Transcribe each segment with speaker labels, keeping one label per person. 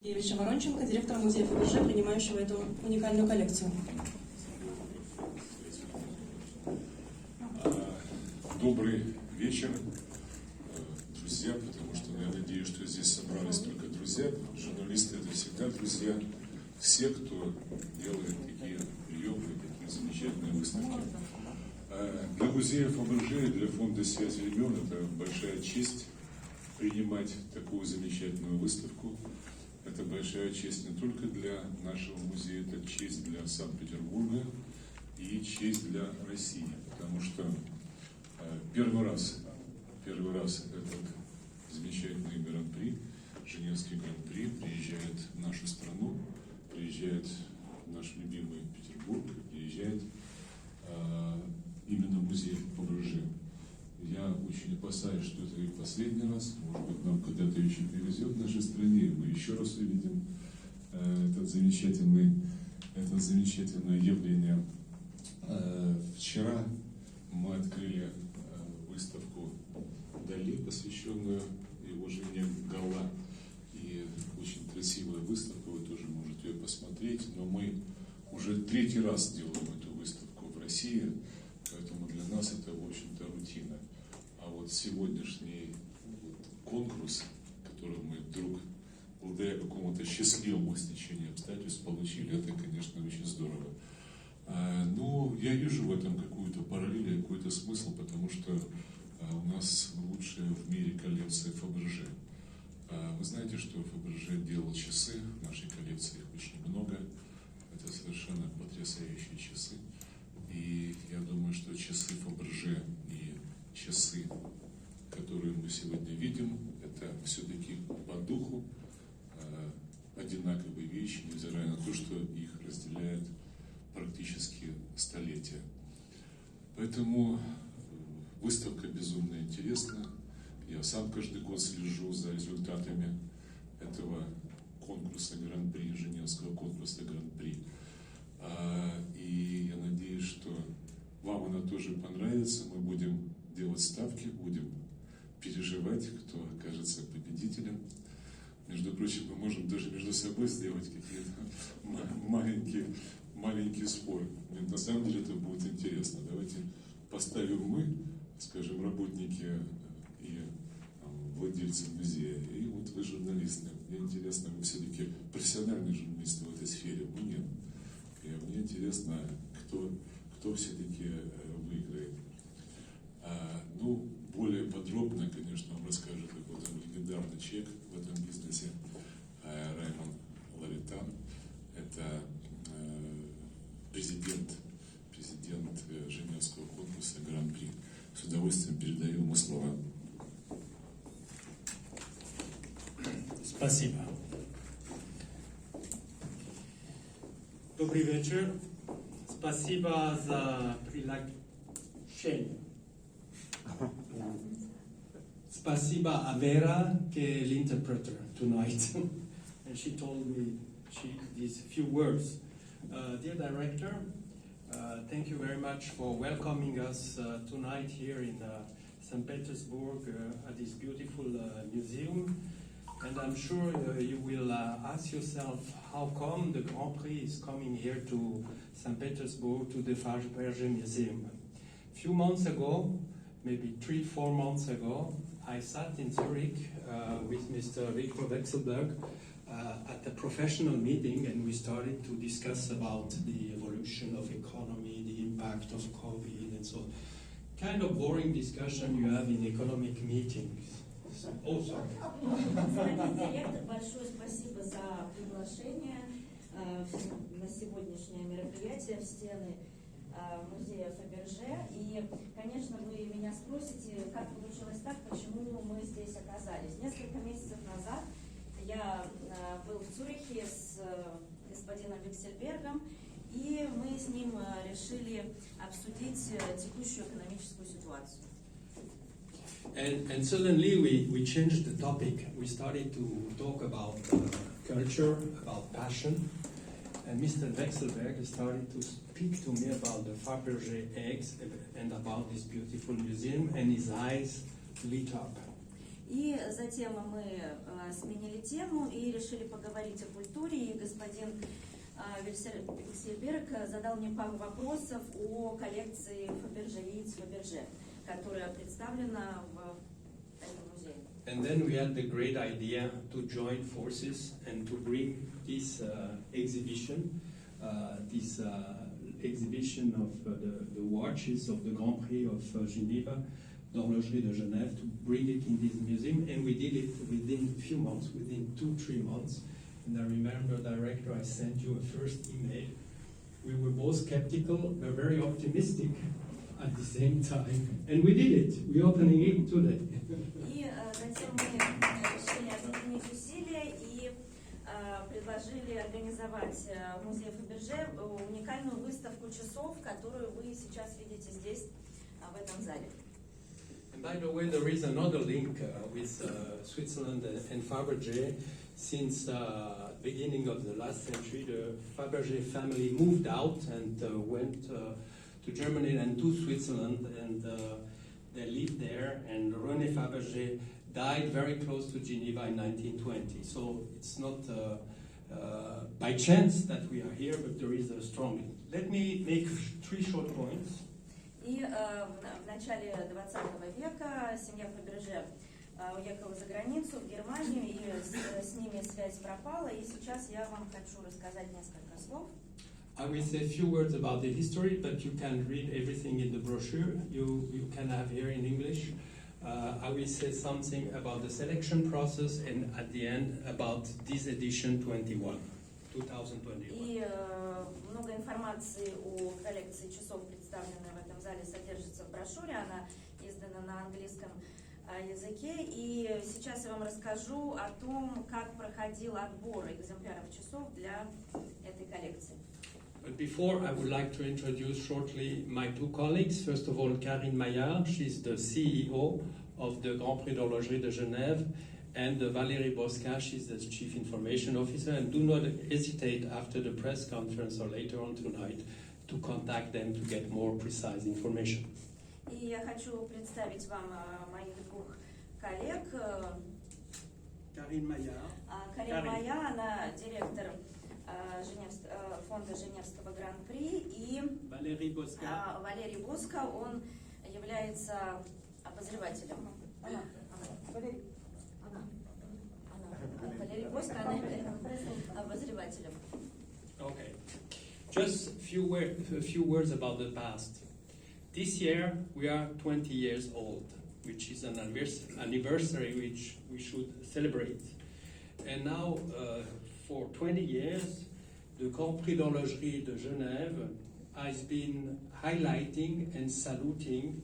Speaker 1: Воронченко, директора Музея Фаберже, принимающего эту уникальную коллекцию.
Speaker 2: Добрый вечер, друзья, потому что я надеюсь, что здесь собрались только друзья. Журналисты — это всегда друзья. Все, кто делает такие приемы, такие замечательные выставки. Для Музея Фаберже и для фонда «Связь времен» это большая честь принимать такую замечательную выставку. Это большая честь не только для нашего музея, это честь для Санкт-Петербурга и честь для России, потому что первый раз этот замечательный Гран-при, Женевский Гран-при приезжает в нашу страну, приезжает в наш любимый Петербург, приезжает именно Музей Фаберже. Я очень опасаюсь, что это и последний раз. Может быть, нам когда-то еще повезет в нашей стране, и мы еще раз увидим это замечательное явление. Вчера мы открыли выставку Дали, посвященную его жене Гала. И очень красивая выставка, вы тоже можете ее посмотреть. Но мы уже третий раз делаем эту выставку в России, поэтому для нас это, в общем-то, рутина. А вот сегодняшний конкурс, который мы вдруг, благодаря какому-то счастливому стечению обстоятельств получили, это, конечно, очень здорово. Но я вижу в этом какую-то параллель, какой-то смысл, потому что у нас лучшая в мире коллекция Фаберже. Вы знаете, что Фаберже делал часы, в нашей коллекции их очень много. Это совершенно потрясающие часы. И я думаю, что часы Фаберже и часы, которые мы сегодня видим, это все-таки по духу одинаковые вещи, невзирая на то, что их разделяет практически столетия. Поэтому выставка безумно интересна. Я сам каждый год слежу за результатами этого конкурса Гран-при, Женевского конкурса Гран-при. И я надеюсь, что вам она тоже понравится. Мы будем делать ставки, будем переживать, кто окажется победителем. Между прочим, мы можем даже между собой сделать какие-то маленькие споры. На самом деле это будет интересно. Давайте поставим мы, скажем, работники и владельцы музея, и вот вы журналисты. Мне интересно, вы все-таки профессиональные журналисты в этой сфере, мы нет. И мне интересно, кто все-таки выиграет. Ну, более подробно, конечно, вам расскажет какой-то легендарный человек в этом бизнесе, Раймон Ларитан. Это президент Женевского конкурса Гран-при. С удовольствием передаю ему слова.
Speaker 3: Спасибо. Добрый вечер. Спасибо за приглашение. Спасибо Avera, l'interpreter tonight. And she told me these few words. Dear director, thank you very much for welcoming us tonight here in St. Petersburg at this beautiful museum. And I'm sure you will ask yourself how come the Grand-Prix is coming here to St. Petersburg to the Fabерже Museum. A few months ago, maybe 3-4 months ago, I sat in Zurich with Mr. Victor Wechselberg at a professional meeting, and we started to discuss about the evolution of economy, the impact of COVID, and so kind of boring discussion you have in economic meetings. Oh, sorry.
Speaker 4: Господин директор, большое спасибо за приглашение на сегодняшнее мероприятие в стены Музея Фаберже. И, конечно, вы меня спросите, как получилось так, почему мы здесь оказались. Несколько месяцев назад я был в Цюрихе с господином Вексельбергом, и мы с ним решили обсудить текущую экономическую ситуацию.
Speaker 3: And suddenly we changed the topic. We started to talk about culture, about passion. And Mr. Wechselberg started to speak to me about the Faberge eggs and about this beautiful museum, and his eyes lit up.
Speaker 4: И затем мы сменили тему и решили поговорить о культуре. И господин Вильсельберг задал мне пару вопросов о коллекции Фаберже, Фаберже, которая представлена в этом музее.
Speaker 3: And then we had the great idea to join forces and to bring this exhibition of the watches of the Grand-pri of Geneva, d'horlogerie de Genève, to bring it in this museum, and we did it within a few months, within 2-3 months. And I remember, director, I sent you a first email. We were both skeptical, but very optimistic at the same time, and we did it. We're opening it today.
Speaker 4: И затем мы решили объединить усилия и предложили организовать в Музее Фаберже уникальную выставку часов, которую вы сейчас видите здесь, в этом зале.
Speaker 3: And by the way, there is another link with Switzerland and Faberge. Since the beginning of the last century, the Faberge family moved out and went to Germany and to Switzerland, and they lived there. And René Faberge died very close to Geneva in 1920. So it's not by chance that we are here, but there is a strong link. Let me make 3 short points.
Speaker 4: И в начале 20 века семья Фаберже уехала за границу, в Германию, и с ними связь пропала. И сейчас я вам хочу рассказать несколько слов.
Speaker 3: I will say a few words about the history, but you can read everything in the brochure. You can have here in English. I will say something about the selection process, and at the end about this edition 2021.
Speaker 4: И много информации о коллекции часов, представленной в этом зале, содержится в брошюре. Она издана на английском языке. И сейчас я вам расскажу о том, как проходил отбор экземпляров часов для этой коллекции.
Speaker 3: But before, I would like to introduce shortly my 2 colleagues. First of all, Karine Maillard, she's the CEO of the Grand-pri d'horlogerie de Genève, and Valérie Bosca, she's the Chief Information Officer. And do not hesitate after the press conference or later on tonight to contact them to get more precise information.
Speaker 4: И я хочу представить вам моих 2 коллег.
Speaker 3: Karine Maillard.
Speaker 4: Карин Майя, она директор фонда Женевского Гран-при, и
Speaker 3: Валерий Боска.
Speaker 4: Валерий Боска, он является обозревателем. Валерий Боска, она является обозревателем.
Speaker 3: Okay. Just a few words about the past. This year we are 20 years old, which is an anniversary which we should celebrate. And now, for 20 years, the Grand-pri d'horlogerie de Genève has been highlighting and saluting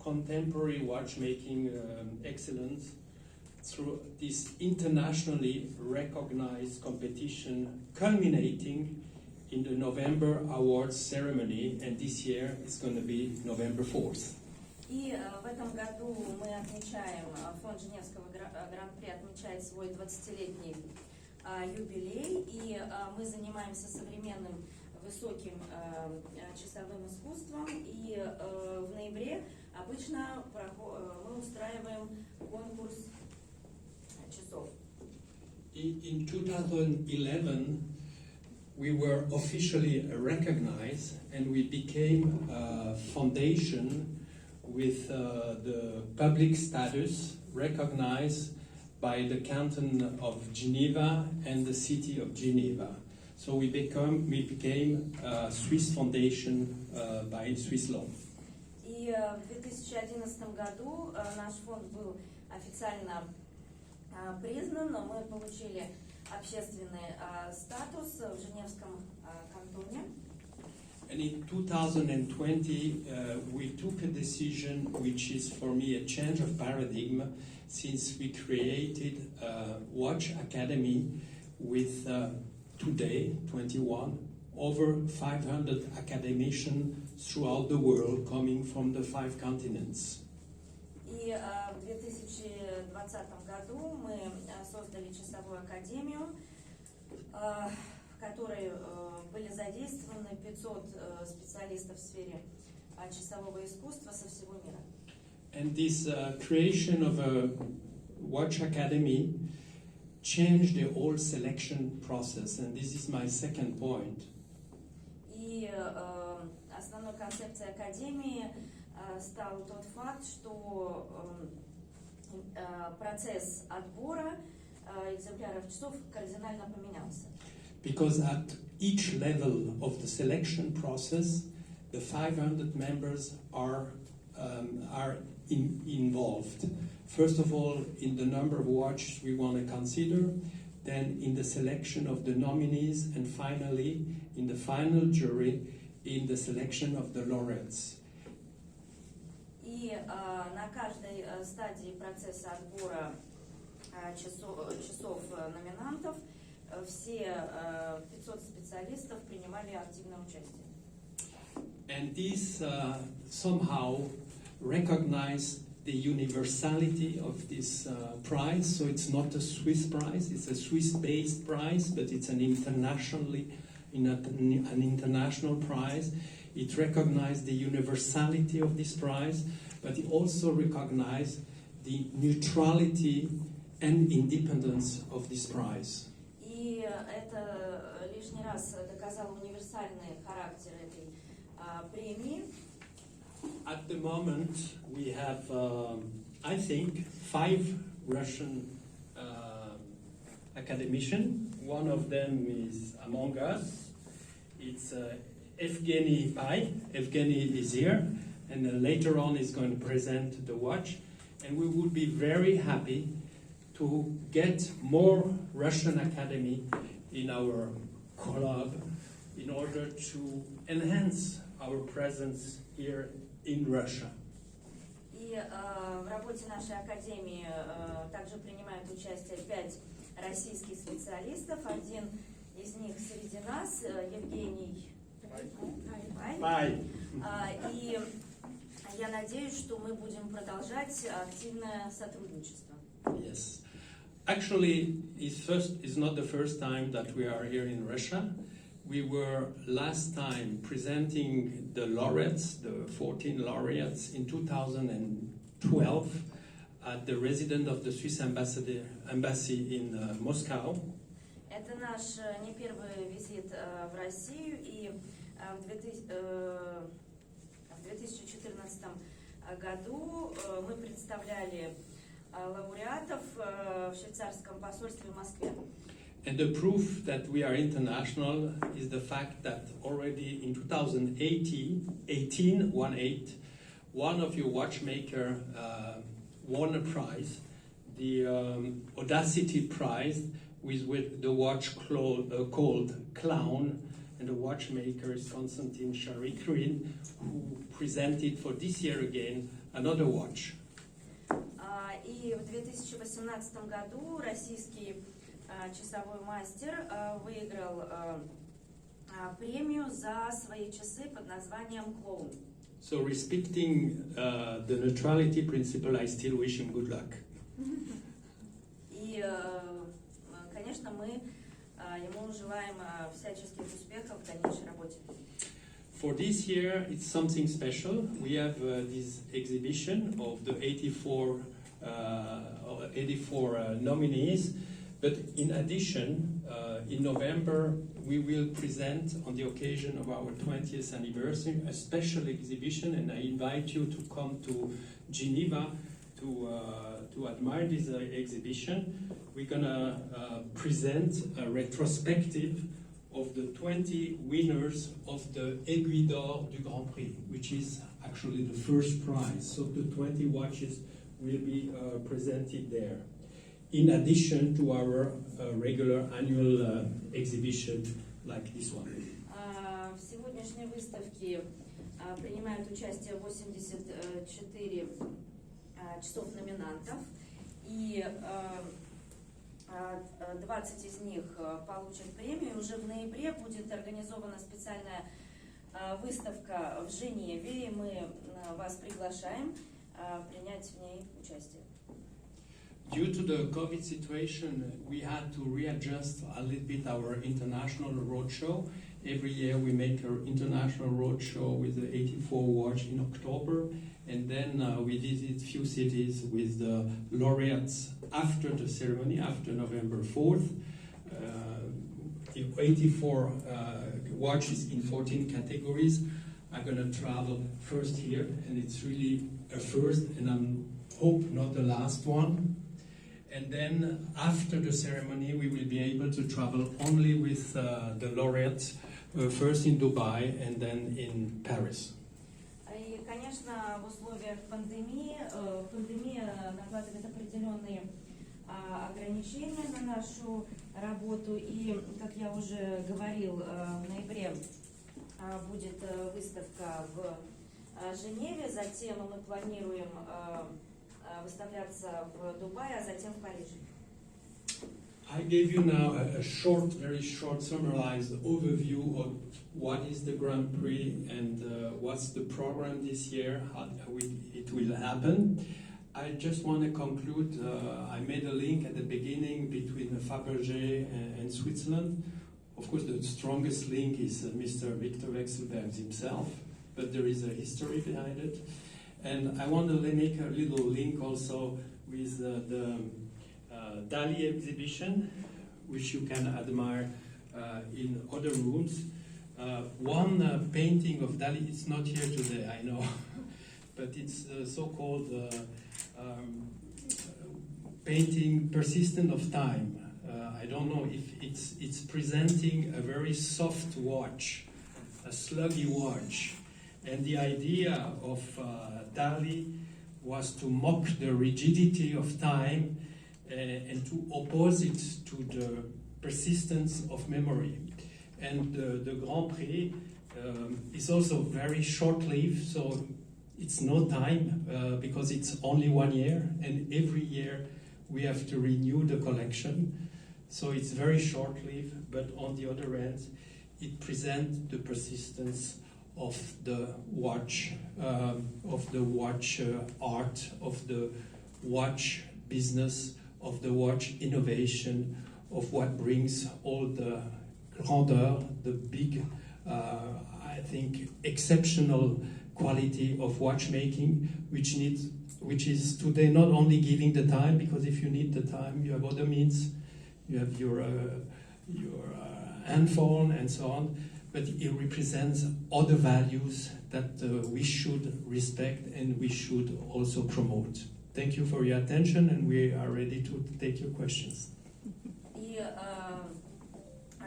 Speaker 3: contemporary watchmaking excellence through this internationally recognized competition culminating in the November Awards ceremony, and this year it's going to be November 4th.
Speaker 4: И в этом году мы отмечаем, фонд Женевского Гран-при отмечает свой 20-летний юбилей, и мы занимаемся современным высоким часовым искусством, и в ноябре обычно мы устраиваем конкурс часов.
Speaker 3: In 2011, we were officially recognized, and we became a foundation with the public status recognized by the canton of Geneva and the city of Geneva. So we became a Swiss foundation by Swiss law.
Speaker 4: И в 2011 году наш фонд был официально признан, но мы получили общественный статус в Женевском кантоне.
Speaker 3: And in 2020, we took a decision which is for me a change of paradigm, since we created a watch academy with today, 21, over 500 academicians throughout the world coming from the 5 continents.
Speaker 4: И в 2020 году мы создали часовую академию, в которой были задействованы 500 специалистов в сфере часового искусства со всего мира.
Speaker 3: And this creation of a Watch Academy changed the whole selection process, and this is my second point.
Speaker 4: И основной концепцией Академии стал тот факт, что процесс отбора экземпляров часов кардинально поменялся.
Speaker 3: Because at each level of the selection process, the 500 members are involved. First of all, in the number of watches we want to consider, then in the selection of the nominees, and finally, in the final jury, in the selection of the laureates.
Speaker 4: И на каждой стадии процесса отбора часов-номинантов все 500 специалистов принимали активное участие.
Speaker 3: And this somehow recognizes the universality of this prize. So it's not a Swiss prize; it's a Swiss-based prize, but it's an international prize. It recognizes the universality of this prize, but it also recognizes the neutrality and independence of this prize.
Speaker 4: И это лишний раз доказало универсальный характер этой премии.
Speaker 3: At the moment, we have, I think, 5 Russian academicians. One of them is among us. It's Evgeny Pai. Evgeny is here, and later on is going to present the watch. And we would be very happy to get more Russian Academy in our club in order to enhance our presence here in Russia.
Speaker 4: И в работе нашей академии также принимают участие 5 российских специалистов. Один из них среди нас, Евгений Пай. И я надеюсь, что мы будем продолжать активное сотрудничество.
Speaker 3: Yes. Actually, it's not the first time that we are here in Russia. We were last time presenting the laureates, the 14 laureates, in 2012 at the residence of the Swiss embassy in Moscow.
Speaker 4: Это наш не первый визит в Россию, и в 2014 году мы представляли лауреатов в швейцарском посольстве в Москве.
Speaker 3: And the proof that we are international is the fact that already in 2018, one of your watchmaker won a prize, the Audacity Prize, with the watch called Clown, and the watchmaker is Konstantin Sharikrin, who presented for this year again another watch.
Speaker 4: И в 2018 году российский часовой мастер выиграл премию за свои часы под названием «Клоун».
Speaker 3: So respecting the neutrality principle, I still wish him good luck.
Speaker 4: И, конечно, мы ему желаем всяческих успехов в дальнейшей работе.
Speaker 3: For this year, it's something special. We have this exhibition of the 84 nominees. But in addition, in November, we will present, on the occasion of our 20th anniversary, a special exhibition, and I invite you to come to Geneva to admire this exhibition. We're going to present a retrospective of the 20 winners of the Aiguille d'Or du Grand-Prix, which is actually the first prize. So the 20 watches will be presented there, in addition to our regular annual exhibition like this one.
Speaker 4: В сегодняшней выставке принимают участие 84 часов-номинантов, и 20 из них получат премию. Уже в ноябре будет организована специальная выставка в Женеве, и мы вас приглашаем принять в ней участие.
Speaker 3: Due to the COVID situation, we had to readjust a little bit our international roadshow. Every year we make our international roadshow with the 84 watch in October, and then we visit few cities with the laureates after the ceremony, after November 4th. 84 watches in 14 categories are going to travel first here, and it's really a first, and I hope not the last one. And then after the ceremony, we will be able to travel only with the laureates, first in Dubai and then in Paris.
Speaker 4: И, конечно, в условиях пандемии, пандемия накладывает определенные ограничения на нашу работу. И, как я уже говорил, в ноябре будет выставка в Женеве, затем мы планируем выставляться в Дубае, а затем в Париже.
Speaker 3: I gave you now a short, very short, summarized overview of what is the Gran-pri and what's the program this year, how it will happen. I just want to conclude, I made a link at the beginning between Faberge and Switzerland. Of course, the strongest link is Mr. Victor Vekselberg himself, but there is a history behind it. And I want to make a little link also with the Dali exhibition, which you can admire in other rooms. One painting of Dali is not here today, I know, but it's so-called painting Persistent of Time. I don't know if it's presenting a very soft watch, a sluggy watch. And the idea of Dali was to mock the rigidity of time and to oppose it to the persistence of memory. And the Grand-Prix is also very short-lived, so it's no time because it's only 1 year, and every year we have to renew the collection. So it's very short-lived, but on the other hand, it presents the persistence of the watch art, of the watch business, of the watch innovation, of what brings all the grandeur, the big, I think, exceptional quality of watchmaking, which is today not only giving the time, because if you need the time, you have other means, you have your handphone and so on, but it represents other values that we should respect and we should also promote. Thank you for your attention, and we are ready to take your questions.
Speaker 4: И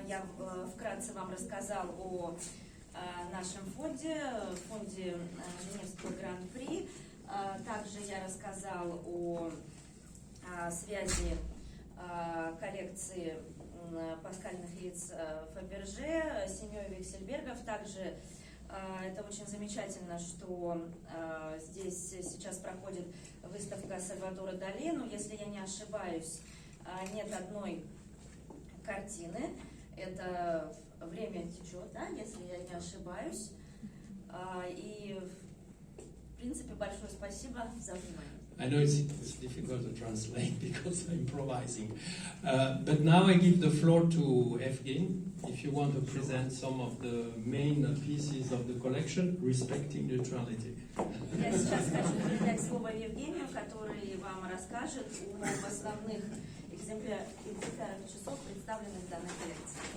Speaker 4: я вкратце вам рассказал о нашем фонде Женевского Гран-при. Также я рассказал о связи коллекции паскальных лиц Фаберже с семьей Вексельбергов. Также это очень замечательно, что здесь сейчас проходит выставка Сальвадора Дали. Но если я не ошибаюсь, нет одной картины. Это время течет, да, если я не ошибаюсь. И, в принципе, большое спасибо за внимание.
Speaker 3: I know it's difficult to translate because I'm improvising. But now I give the floor to Evgen, if you want to present some of the main pieces of the collection, respecting neutrality.
Speaker 4: Я сейчас хочу передать слово Евгению, который вам расскажет об основных экземплярах часов, представленных в данной коллекции.